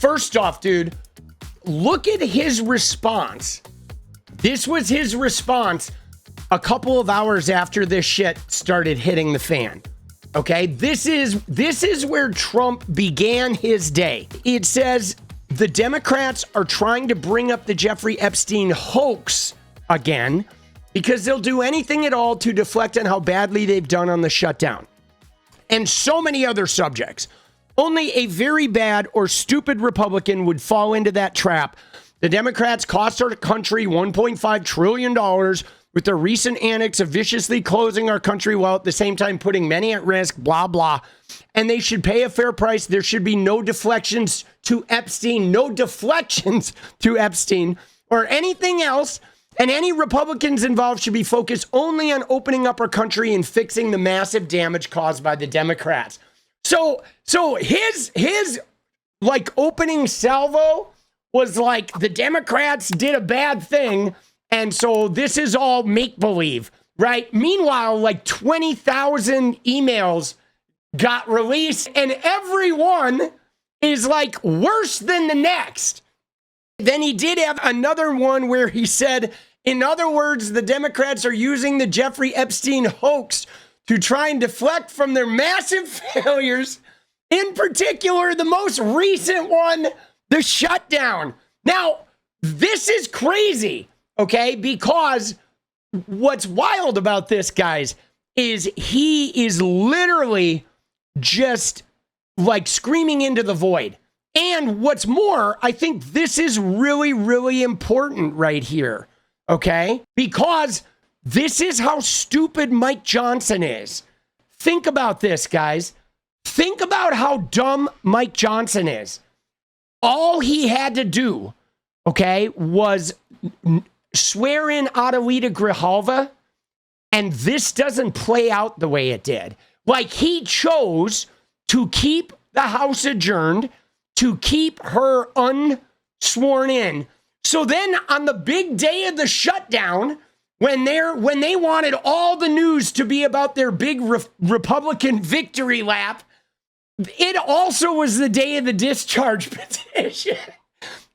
First off, dude, look at his response. This was his response a couple of hours after this shit started hitting the fan. Okay, this is where Trump began his day. It says the Democrats are trying to bring up the Jeffrey Epstein hoax again because they'll do anything at all to deflect on how badly they've done on the shutdown. And so many other subjects. Only a very bad or stupid Republican would fall into that trap. The Democrats cost our country $1.5 trillion with their recent annex of viciously closing our country while at the same time putting many at risk, blah, blah. And they should pay a fair price. There should be no deflections to Epstein, or anything else. And any Republicans involved should be focused only on opening up our country and fixing the massive damage caused by the Democrats. So his like opening salvo was like the Democrats did a bad thing. And so this is all make-believe, right? Meanwhile, like 20,000 emails got released and everyone is like worse than the next. Then he did have another one where he said, in other words, the Democrats are using the Jeffrey Epstein hoax to try and deflect from their massive failures. In particular, the most recent one, the shutdown. Now, this is crazy. Okay, because what's wild about this, guys, is he is literally just like screaming into the void. And what's more, I think this is really, really important right here. Okay, because this is how stupid Mike Johnson is. Think about this, guys. Think about how dumb Mike Johnson is. All he had to do, okay, was swear in 𝗙ecie𝗶𝗃𝗍, and this doesn't play out the way it did. Like, he chose to keep the House adjourned, to keep her unsworn in. So then on the big day of the shutdown, when they wanted all the news to be about their big Republican victory lap, it also was the day of the discharge petition.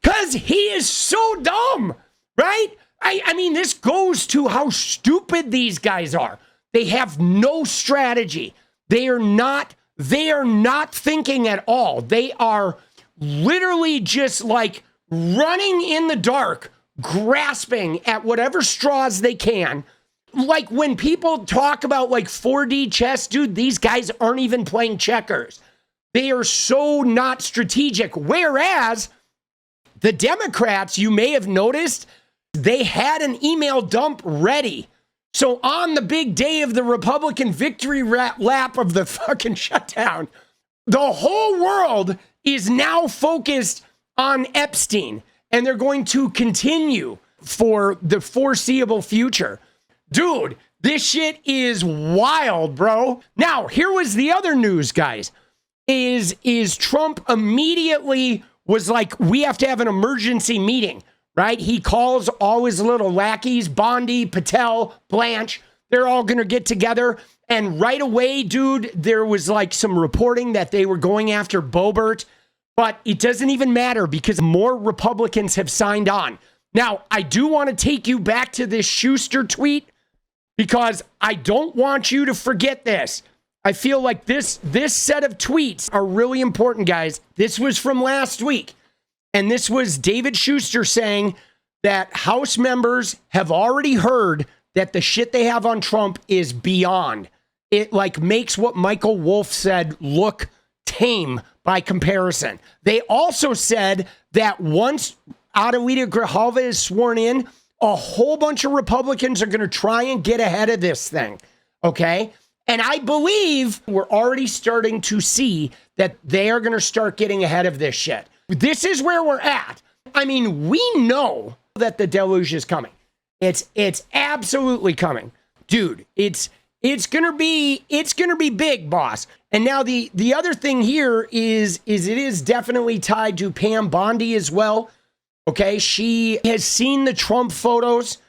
Because he is so dumb, right? I mean, this goes to how stupid these guys are. They have no strategy. They are not thinking at all. They are literally just like running in the dark, grasping at whatever straws they can. Like when people talk about like 4D chess, dude, these guys aren't even playing checkers. They are so not strategic. Whereas the Democrats, you may have noticed, they had an email dump ready. So on the big day of the Republican victory lap of the fucking shutdown, the whole world is now focused on Epstein, and they're going to continue for the foreseeable future. Dude, this shit is wild, bro. Now, here was the other news, guys, is Trump immediately was like, we have to have an emergency meeting. Right? He calls all his little lackeys, Bondi, Patel, Blanche. They're all going to get together. And right away, dude, there was like some reporting that they were going after Boebert. But it doesn't even matter because more Republicans have signed on. Now, I do want to take you back to this Schuster tweet because I don't want you to forget this. I feel like this set of tweets are really important, guys. This was from last week. And this was David Schuster saying that House members have already heard that the shit they have on Trump is beyond. It like makes what Michael Wolff said look tame by comparison. They also said that once 𝗙ecie𝗶𝗃𝗍𝗀 is sworn in, a whole bunch of Republicans are going to try and get ahead of this thing. Okay? And I believe we're already starting to see that they are going to start getting ahead of this shit. This is where we're at. I mean, we know that the deluge is coming. It's absolutely coming. Dude, it's gonna be big, boss. And now the other thing here is it is definitely tied to Pam Bondi as well. Okay, she has seen the Trump photos.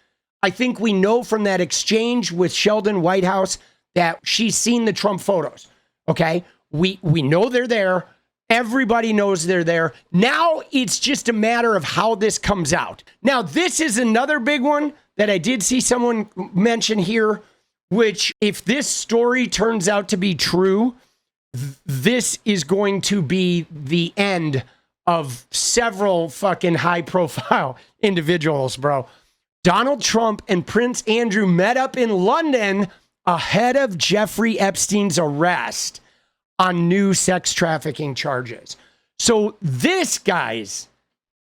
I think we know from that exchange with Sheldon Whitehouse that she's seen the Trump photos. Okay, we know they're there. Everybody knows they're there. Now it's just a matter of how this comes out. Now, this is another big one that I did see someone mention here, which if this story turns out to be true, this is going to be the end of several fucking high profile individuals, bro. Donald Trump and Prince Andrew met up in London ahead of Jeffrey Epstein's arrest on new sex trafficking charges. So this, guys,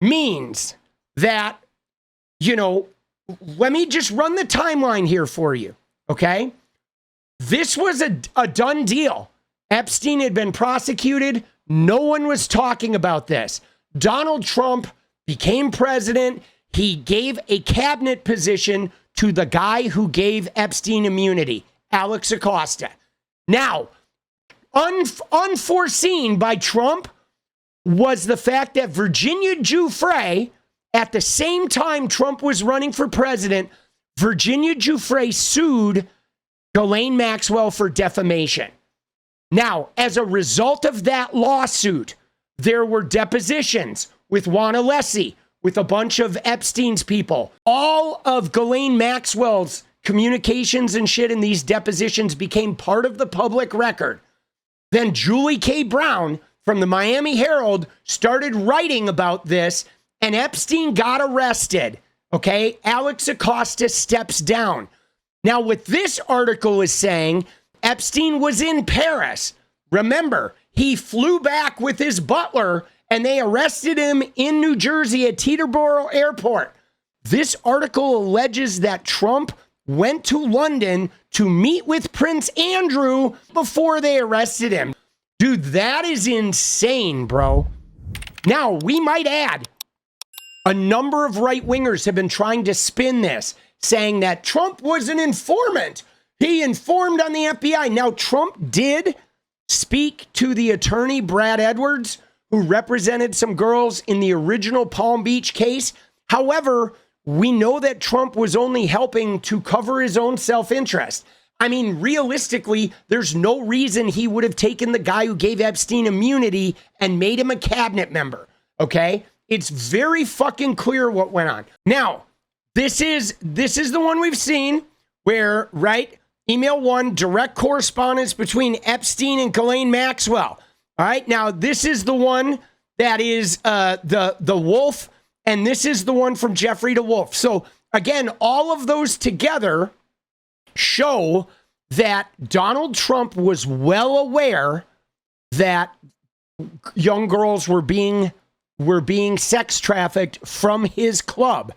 means that, you know, let me just run the timeline here for you, okay? This was a done deal. Epstein had been prosecuted. No one was talking about this. Donald Trump became president. He gave a cabinet position to the guy who gave Epstein immunity, Alex Acosta. Now, unforeseen by Trump was the fact that Virginia Giuffre, at the same time Trump was running for president, Virginia Giuffre sued Ghislaine Maxwell for defamation. Now, as a result of that lawsuit, there were depositions with Juana Lecce, with a bunch of Epstein's people. All of Ghislaine Maxwell's communications and shit in these depositions became part of the public record. Then Julie K. Brown from the Miami Herald started writing about this, and Epstein got arrested. Okay, Alex Acosta steps down. Now, what this article is saying, Epstein was in Paris. Remember, he flew back with his butler and they arrested him in New Jersey at Teterboro Airport. This article alleges that Trump went to London to meet with Prince Andrew before they arrested him. Dude, that is insane, bro. Now, we might add, a number of right-wingers have been trying to spin this, saying that Trump was an informant. He informed on the FBI. Now, Trump did speak to the attorney, Brad Edwards, who represented some girls in the original Palm Beach case. However, we know that Trump was only helping to cover his own self-interest. I mean, realistically, there's no reason he would have taken the guy who gave Epstein immunity and made him a cabinet member, okay? It's very fucking clear what went on. Now, this is the one we've seen where, right, email one, direct correspondence between Epstein and Ghislaine Maxwell. All right, now this is the one that is the Wolf, and this is the one from Jeffrey to Wolf. So again, all of those together show that Donald Trump was well aware that young girls were being sex trafficked from his club.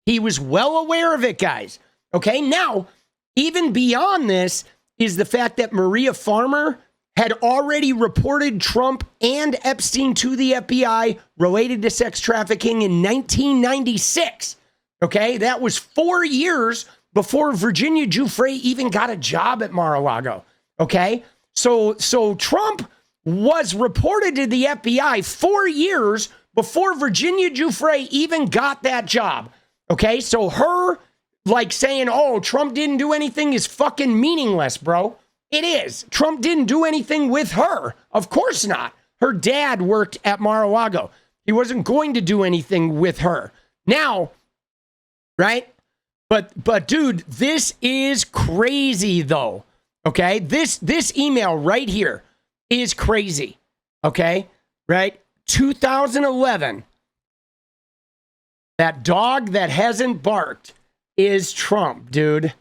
He was well aware of it, guys. Okay, now, even beyond this is the fact that Maria Farmer had already reported Trump and Epstein to the FBI related to sex trafficking in 1996. Okay, that was 4 years before Virginia Giuffre even got a job at Mar-a-Lago. Okay, so Trump was reported to the FBI 4 years before Virginia Giuffre even got that job. Okay, so her like saying, oh, Trump didn't do anything is fucking meaningless, bro. It is. Trump didn't do anything with her. Of course not. Her dad worked at Mar-a-Lago. He wasn't going to do anything with her. Now, right? But dude, this is crazy though. Okay? This email right here is crazy. Okay? Right? 2011. That dog that hasn't barked is Trump, dude.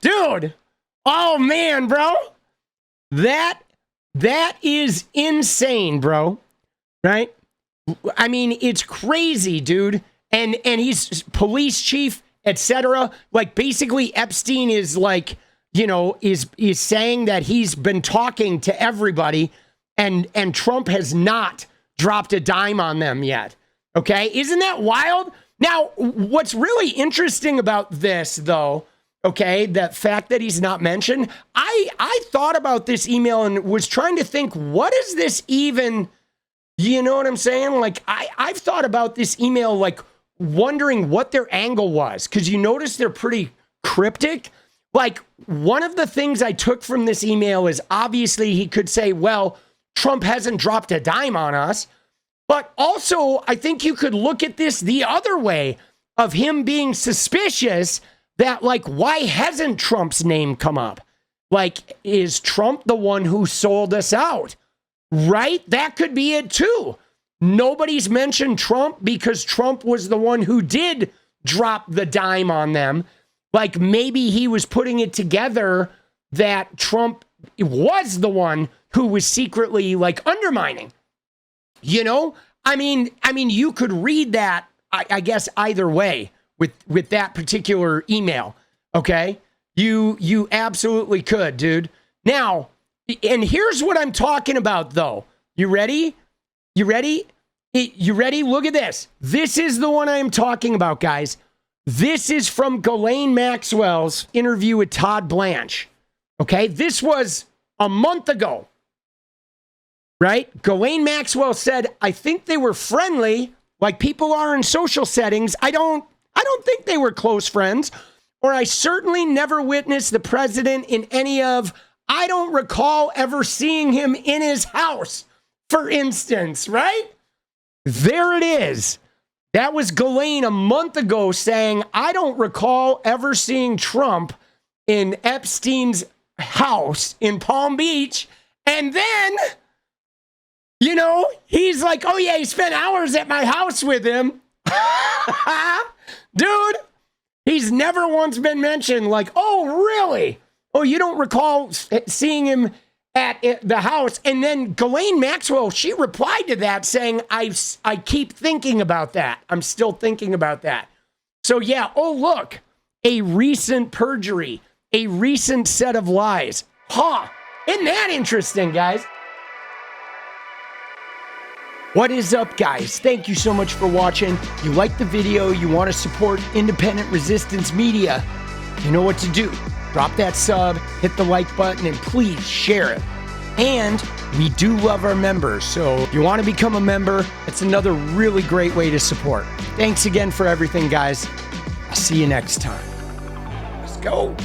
Dude. Oh man, bro. That is insane, bro. Right? I mean, it's crazy, dude. And he's police chief, etc. Like basically Epstein is like, you know, is saying that he's been talking to everybody and Trump has not dropped a dime on them yet. Okay? Isn't that wild? Now, what's really interesting about this though, okay, the fact that he's not mentioned, I thought about this email and was trying to think, what is this even, you know what I'm saying? Like, I've thought about this email, like, wondering what their angle was, because you notice they're pretty cryptic. Like, one of the things I took from this email is obviously he could say, well, Trump hasn't dropped a dime on us. But also, I think you could look at this the other way of him being suspicious that, like, why hasn't Trump's name come up? Like, is Trump the one who sold us out? Right? That could be it too. Nobody's mentioned Trump because Trump was the one who did drop the dime on them. Like, maybe he was putting it together that Trump was the one who was secretly, like, undermining. You know? I mean, you could read that, I guess, either way with that particular email. Okay? You absolutely could, dude. Now, and here's what I'm talking about, though. You ready? You ready? You ready? Look at this. This is the one I'm talking about, guys. This is from Ghislaine Maxwell's interview with Todd Blanche. Okay? This was a month ago. Right? Ghislaine Maxwell said, I think they were friendly, like people are in social settings. I don't think they were close friends. Or I certainly never witnessed the president in any of, I don't recall ever seeing him in his house, for instance, right? There it is. That was Ghislaine a month ago saying, I don't recall ever seeing Trump in Epstein's house in Palm Beach. And then, you know, he's like, oh yeah, he spent hours at my house with him. Dude. He's never once been mentioned like, oh, really? Oh, you don't recall seeing him at the house? And then Ghislaine Maxwell, she replied to that saying, I keep thinking about that. I'm still thinking about that. So yeah, oh, look, a recent perjury, a recent set of lies. Huh, isn't that interesting, guys? What is up, guys? Thank you so much for watching. You like the video, you want to support independent resistance media, you know what to do. Drop that sub, hit the like button, and please share it. And we do love our members, so if you want to become a member, it's another really great way to support. Thanks again for everything, guys. I'll see you next time. Let's go.